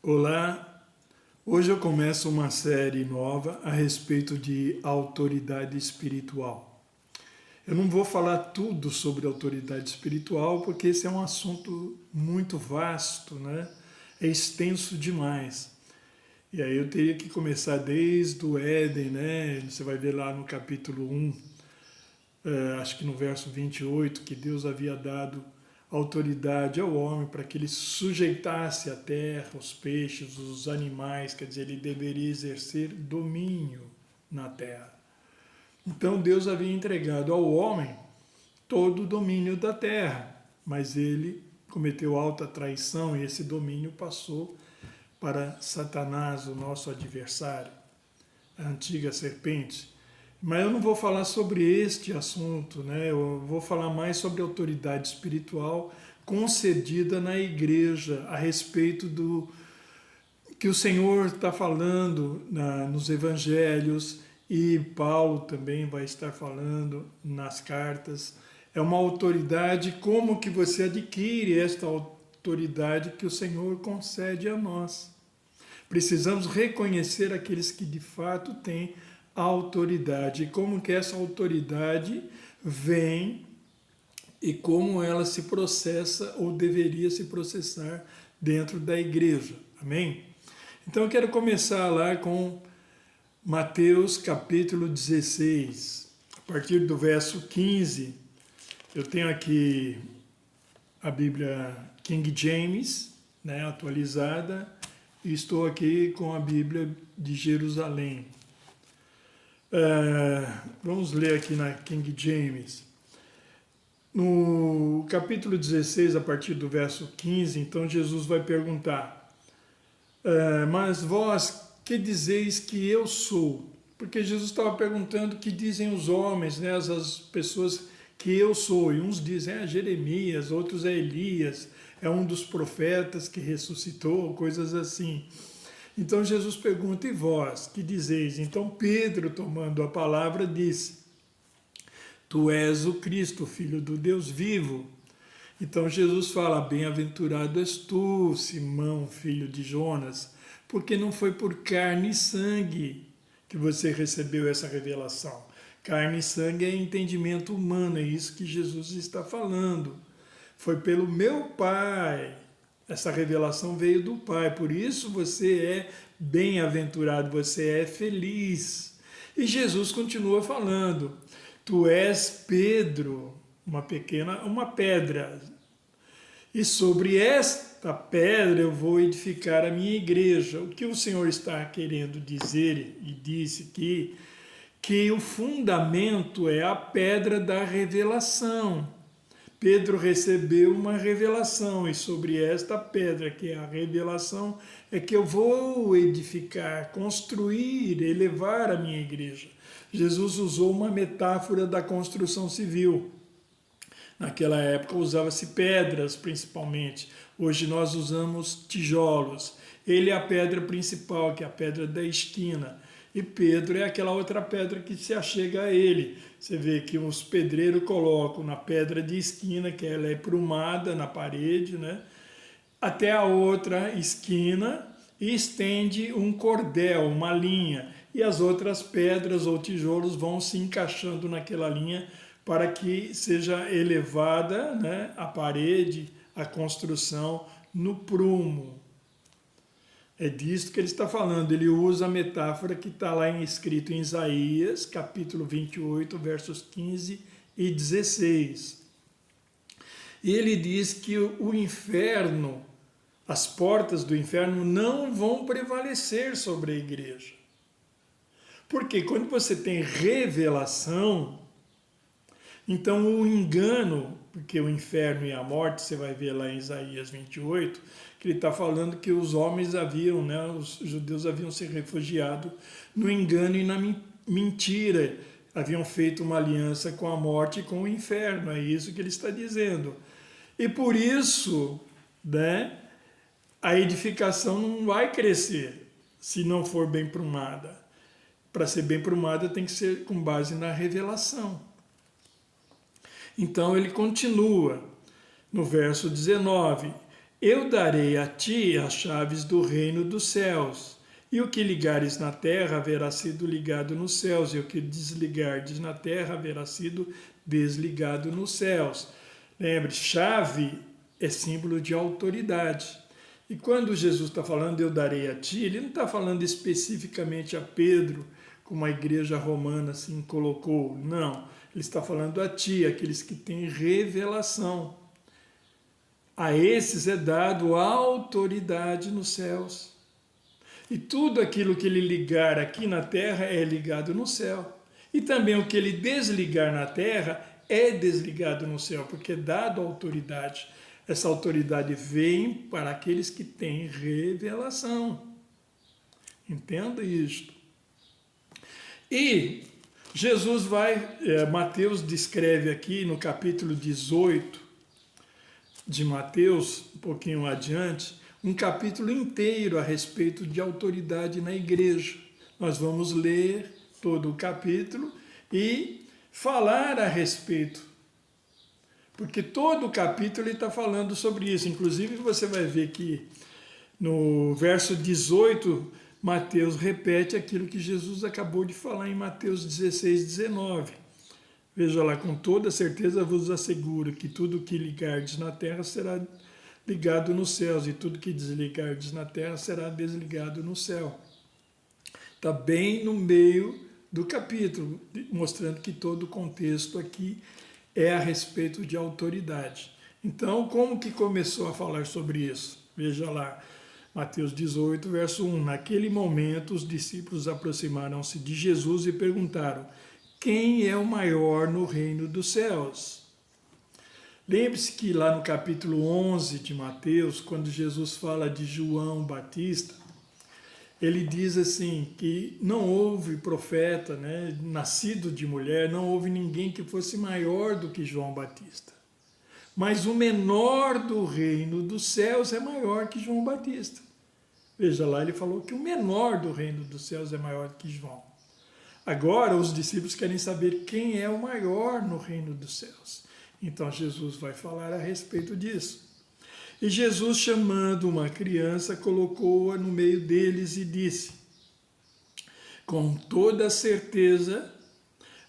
Olá, hoje eu começo uma série nova a respeito de autoridade espiritual. Eu não vou falar tudo sobre autoridade espiritual porque esse é um assunto muito vasto, né? É extenso demais. E aí eu teria que começar desde o Éden, né? Você vai ver lá no capítulo 1, acho que no verso 28, que Deus havia dado autoridade ao homem para que ele sujeitasse a terra, os peixes, os animais, quer dizer, ele deveria exercer domínio na terra. Então Deus havia entregado ao homem todo o domínio da terra, mas ele cometeu alta traição e esse domínio passou para Satanás, o nosso adversário, a antiga serpente. Mas eu não vou falar sobre este assunto, né? Eu vou falar mais sobre a autoridade espiritual concedida na igreja a respeito do que o Senhor está falando nos evangelhos e Paulo também vai estar falando nas cartas. É uma autoridade, como que você adquire esta autoridade que o Senhor concede a nós? Precisamos reconhecer aqueles que de fato têm autoridade, e como que essa autoridade vem e como ela se processa ou deveria se processar dentro da igreja. Amém? Então eu quero começar lá com Mateus capítulo 16, a partir do verso 15. Eu tenho aqui a Bíblia King James, né, atualizada, e estou aqui com a Bíblia de Jerusalém. Vamos ler aqui na King James. No capítulo 16, a partir do verso 15, então Jesus vai perguntar: mas vós, que dizeis que eu sou? Porque Jesus estava perguntando o que dizem os homens, né, as pessoas que eu sou. E uns dizem Jeremias, outros Elias, é um dos profetas que ressuscitou, coisas assim. Então Jesus pergunta: e vós, que dizeis? Então Pedro, tomando a palavra, disse: tu és o Cristo, filho do Deus vivo. Então Jesus fala: bem-aventurado és tu, Simão, filho de Jonas, porque não foi por carne e sangue que você recebeu essa revelação. Carne e sangue é entendimento humano, é isso que Jesus está falando. Foi pelo meu Pai. Essa revelação veio do Pai, por isso você é bem-aventurado, você é feliz. E Jesus continua falando: tu és Pedro, uma pedra, e sobre esta pedra eu vou edificar a minha igreja. O que o Senhor está querendo dizer, e disse que o fundamento é a pedra da revelação. Pedro recebeu uma revelação, e sobre esta pedra, que é a revelação, é que eu vou edificar, construir, elevar a minha igreja. Jesus usou uma metáfora da construção civil. Naquela época usava-se pedras, principalmente. Hoje nós usamos tijolos. Ele é a pedra principal, que é a pedra da esquina. E Pedro é aquela outra pedra que se achega a ele. Você vê que os pedreiros colocam na pedra de esquina, que ela é prumada na parede, né, até a outra esquina, e estende um cordel, uma linha. E as outras pedras ou tijolos vão se encaixando naquela linha para que seja elevada, né, a parede, a construção no prumo. É disso que ele está falando. Ele usa a metáfora que está lá escrito em Isaías, capítulo 28, versos 15 e 16. E ele diz que o inferno, as portas do inferno não vão prevalecer sobre a igreja. Porque quando você tem revelação, então o engano, porque o inferno e a morte, você vai ver lá em Isaías 28, que ele está falando que os homens haviam, né, os judeus haviam se refugiado no engano e na mentira, haviam feito uma aliança com a morte e com o inferno, é isso que ele está dizendo. E por isso, né, a edificação não vai crescer se não for bem prumada. Para ser bem prumada tem que ser com base na revelação. Então ele continua no verso 19: Eu darei a ti as chaves do reino dos céus. E o que ligares na terra haverá sido ligado nos céus, e o que desligardes na terra haverá sido desligado nos céus. Lembre, chave é símbolo de autoridade. E quando Jesus está falando, eu darei a ti, ele não está falando especificamente a Pedro, como a igreja romana assim colocou. Não, ele está falando a ti, aqueles que têm revelação. A esses é dado a autoridade nos céus. E tudo aquilo que ele ligar aqui na terra é ligado no céu. E também o que ele desligar na terra é desligado no céu, porque é dado autoridade. Essa autoridade vem para aqueles que têm revelação. Entenda isto. E Jesus Mateus descreve aqui no capítulo 18 de Mateus, um pouquinho adiante, um capítulo inteiro a respeito de autoridade na igreja. Nós vamos ler todo o capítulo e falar a respeito. Porque todo o capítulo ele está falando sobre isso. Inclusive você vai ver que no verso 18, Mateus repete aquilo que Jesus acabou de falar em Mateus 16, 19. Veja lá, com toda certeza vos asseguro que tudo que ligardes na terra será ligado nos céus, e tudo que desligardes na terra será desligado no céu. Está bem no meio do capítulo, mostrando que todo o contexto aqui é a respeito de autoridade. Então, como que começou a falar sobre isso? Veja lá, Mateus 18, verso 1. Naquele momento, os discípulos aproximaram-se de Jesus e perguntaram: quem é o maior no reino dos céus? Lembre-se que lá no capítulo 11 de Mateus, quando Jesus fala de João Batista, ele diz assim que não houve profeta, né, nascido de mulher, não houve ninguém que fosse maior do que João Batista. Mas o menor do reino dos céus é maior que João Batista. Veja lá, ele falou que o menor do reino dos céus é maior que João. Agora os discípulos querem saber quem é o maior no reino dos céus. Então Jesus vai falar a respeito disso. E Jesus, chamando uma criança, colocou-a no meio deles e disse: com toda certeza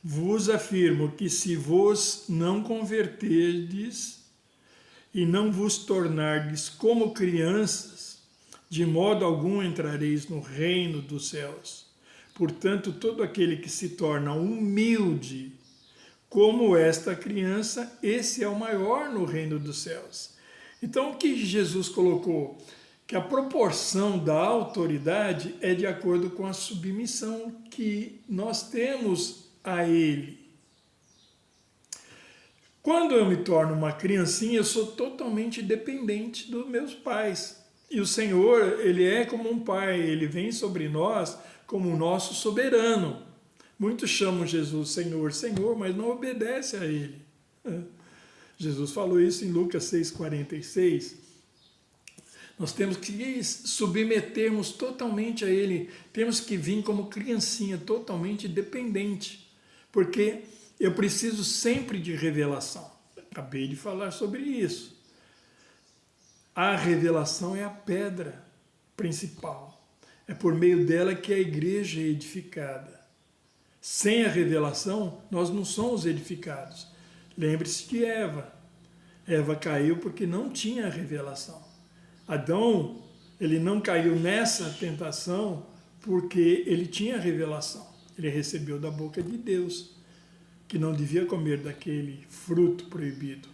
vos afirmo que se vos não converterdes e não vos tornardes como crianças, de modo algum entrareis no reino dos céus. Portanto, todo aquele que se torna humilde como esta criança, esse é o maior no reino dos céus. Então, o que Jesus colocou? Que a proporção da autoridade é de acordo com a submissão que nós temos a Ele. Quando eu me torno uma criancinha, eu sou totalmente dependente dos meus pais. E o Senhor, Ele é como um pai, Ele vem sobre nós como o nosso soberano. Muitos chamam Jesus Senhor, Senhor, mas não obedecem a Ele. Jesus falou isso em Lucas 6,46. Nós temos que submetermos totalmente a Ele. Temos que vir como criancinha, totalmente dependente. Porque eu preciso sempre de revelação. Acabei de falar sobre isso. A revelação é a pedra principal. É por meio dela que a igreja é edificada. Sem a revelação, nós não somos edificados. Lembre-se de Eva. Eva caiu porque não tinha revelação. Adão, ele não caiu nessa tentação porque ele tinha revelação. Ele recebeu da boca de Deus que não devia comer daquele fruto proibido.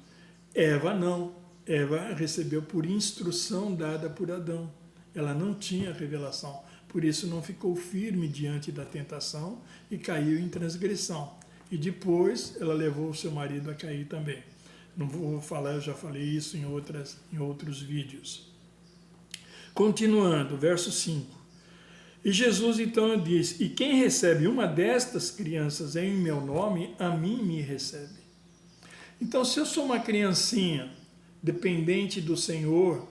Eva não. Eva recebeu por instrução dada por Adão. Ela não tinha revelação. Por isso não ficou firme diante da tentação e caiu em transgressão. E depois ela levou o seu marido a cair também. Não vou falar, eu já falei isso em outros vídeos. Continuando, verso 5. E Jesus então diz: e quem recebe uma destas crianças em meu nome, a mim me recebe. Então, se eu sou uma criancinha dependente do Senhor,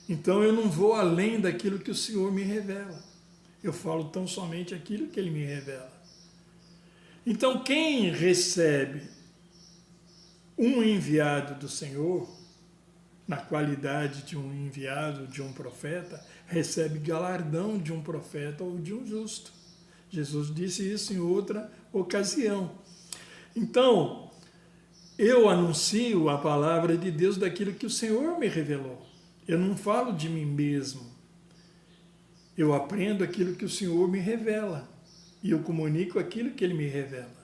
então eu não vou além daquilo que o Senhor me revela. Eu falo tão somente aquilo que Ele me revela. Então, quem recebe um enviado do Senhor, na qualidade de um enviado, de um profeta, recebe galardão de um profeta ou de um justo. Jesus disse isso em outra ocasião. Então, eu anuncio a palavra de Deus daquilo que o Senhor me revelou. Eu não falo de mim mesmo. Eu aprendo aquilo que o Senhor me revela. E eu comunico aquilo que Ele me revela.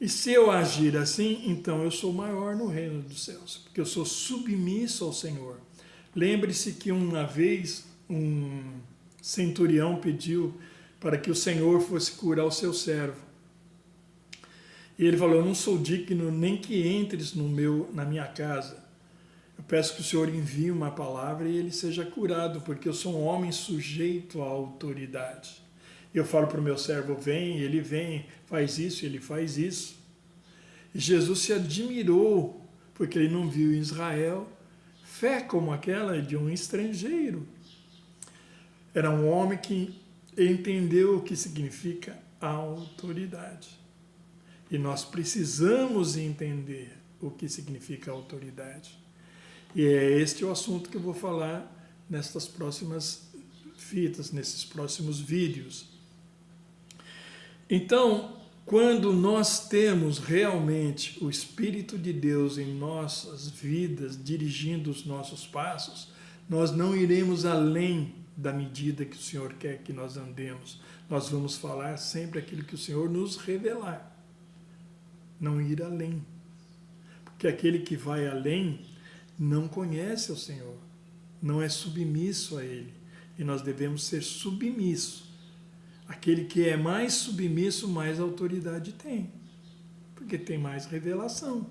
E se eu agir assim, então eu sou maior no reino dos céus, porque eu sou submisso ao Senhor. Lembre-se que uma vez um centurião pediu para que o Senhor fosse curar o seu servo. E ele falou, eu não sou digno nem que entres na minha casa. Eu peço que o Senhor envie uma palavra e ele seja curado, porque eu sou um homem sujeito à autoridade. Eu falo para o meu servo, vem, ele vem, faz isso, ele faz isso. E Jesus se admirou, porque ele não viu em Israel fé como aquela de um estrangeiro. Era um homem que entendeu o que significa autoridade. E nós precisamos entender o que significa autoridade. E é este o assunto que eu vou falar nestas próximas fitas, nesses próximos vídeos. Então, quando nós temos realmente o Espírito de Deus em nossas vidas, dirigindo os nossos passos, nós não iremos além da medida que o Senhor quer que nós andemos. Nós vamos falar sempre aquilo que o Senhor nos revelar. Não ir além. Porque aquele que vai além não conhece o Senhor, não é submisso a Ele. E nós devemos ser submissos. Aquele que é mais submisso, mais autoridade tem, porque tem mais revelação.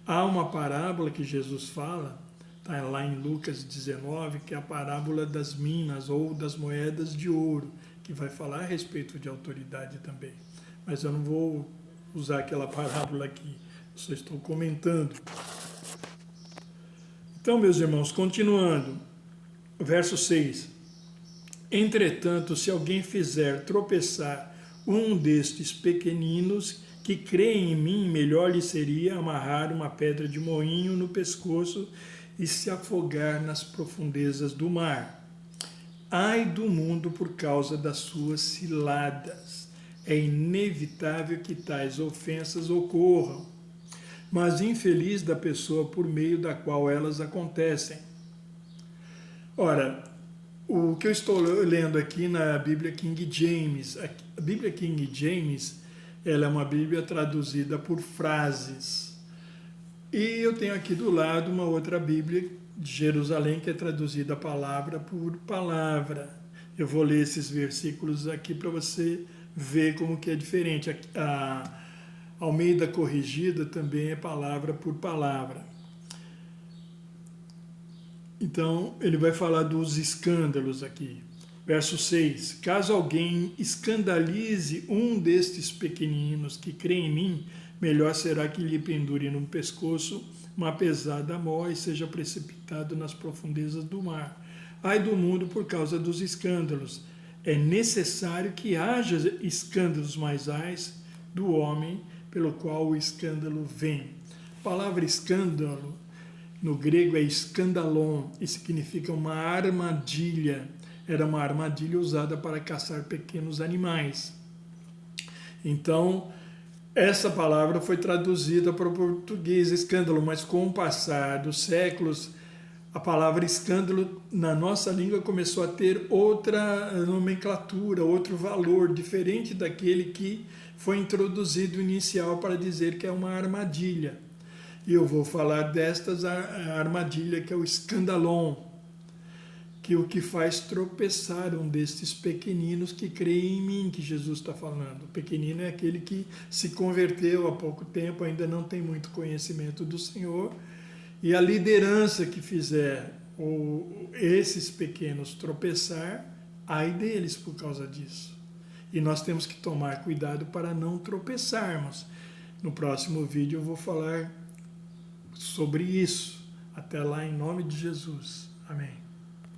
Há uma parábola que Jesus fala, está lá em Lucas 19, que é a parábola das minas ou das moedas de ouro, que vai falar a respeito de autoridade também. Mas eu não vou usar aquela parábola aqui, eu só estou comentando. Então, meus irmãos, continuando, verso 6. Entretanto, se alguém fizer tropeçar um destes pequeninos que creem em mim, melhor lhe seria amarrar uma pedra de moinho no pescoço e se afogar nas profundezas do mar. Ai do mundo por causa das suas ciladas. É inevitável que tais ofensas ocorram, mas infeliz da pessoa por meio da qual elas acontecem. Ora, o que eu estou lendo aqui na Bíblia King James, a Bíblia King James, ela é uma Bíblia traduzida por frases. E eu tenho aqui do lado uma outra Bíblia de Jerusalém, que é traduzida palavra por palavra. Eu vou ler esses versículos aqui para você ver como que é diferente. A Almeida Corrigida também é palavra por palavra. Então, ele vai falar dos escândalos aqui. Verso 6. Caso alguém escandalize um destes pequeninos que crê em mim, melhor será que lhe pendure no pescoço uma pesada mó e seja precipitado nas profundezas do mar. Ai do mundo por causa dos escândalos. É necessário que haja escândalos mais do homem, pelo qual o escândalo vem. A palavra escândalo no grego é escandalon, e significa uma armadilha. Era uma armadilha usada para caçar pequenos animais. Então, essa palavra foi traduzida para o português escândalo, mas com o passar dos séculos, a palavra escândalo na nossa língua começou a ter outra nomenclatura, outro valor, diferente daquele que foi introduzido inicial para dizer que é uma armadilha. E eu vou falar destas armadilha que é o escandalon, que o que faz tropeçar um destes pequeninos que creem em mim, que Jesus está falando. O pequenino é aquele que se converteu há pouco tempo, ainda não tem muito conhecimento do Senhor, e a liderança que fizer esses pequenos tropeçar, ai deles por causa disso. E nós temos que tomar cuidado para não tropeçarmos. No próximo vídeo eu vou falar sobre isso. Até lá, em nome de Jesus. Amém.